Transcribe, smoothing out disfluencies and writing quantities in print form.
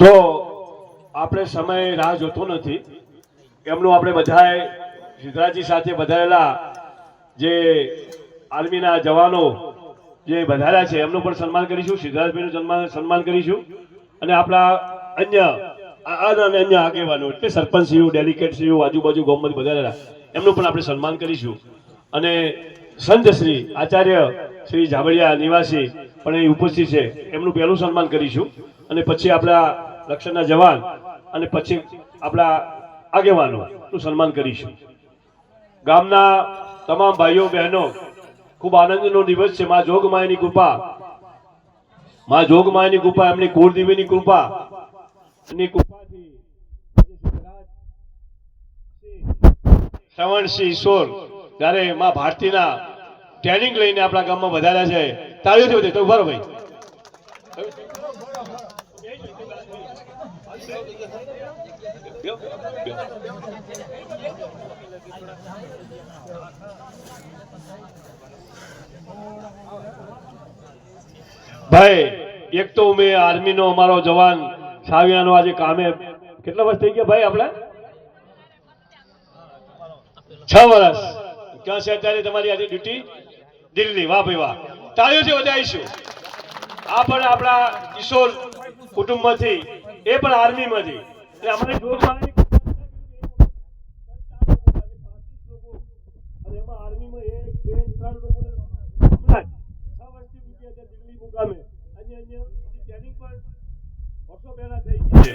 તો આપણે સમય રાહ જોતો નથી. એમનું આપણે બધાએ સિદ્ધરાજજી સાથે વધારેલા જે આર્મીના જવાનો જે વધાર્યા છે એમનું પણ સન્માન કરીશું. સિદ્ધરાજભાઈનું સન્માન કરીશું અને આપણા અન્ય અન્ય આગેવાનો એટલે સરપંચશ્રીઓ, ડેલિકેટશ્રીઓ, આજુબાજુ ગામમાંથી વધારેલા એમનું પણ આપણે સન્માન કરીશું. અને સંત શ્રી આચાર્ય શ્રી ઝાબડિયા નિવાસી પણ અહીં ઉપસ્થિત છે એમનું પહેલું સન્માન કરીશું. અને પછી આપણા લશ્કરના જવાન અને પછી આપણા આગેવાનોનું સન્માન કરીશું. ગામના તમામ ભાઈઓ બહેનો, ખૂબ આનંદનો દિવસ છે. મા જોગમાયાની કૃપા, મા જોગમાયાની કૃપા, એમની કુળદેવીની કૃપા ની કૃપાથી શ્રવણસિંહ ઈશ્વર જ્યારે મા ભારતીના ટ્રેનિંગ લઈને આપણા ગામમાં વધાર્યા છે. તાળીઓથી વધે તો ઉભા રહો ભાઈ. ભાઈ એક તો મેં આર્મીનો અમારો જવાન સાવિયાનો આજે કામે કેટલા વર્ષ થઈ ગયા ભાઈ? આપણે 6 વર્ષ. ક્યાં છે અત્યારે તમારી આજે ડ્યુટી? દિલ્હી. વાહ ભાઈ વાહ, તાળીઓથી વધાવીશું. આ પણ આપણા કિશોર કુટુંબમાંથી, એ પણ આર્મીમાંથી. એટલે અમારી જોગમાયાની અને એમાં આર્મીમાં 1, 2, 3 લોકોને 6 વર્ષથી દિલ્હી મુકામે અન્ય ટ્રેનિંગ પણ વર્ષો પહેલા થઈ ગઈ છે.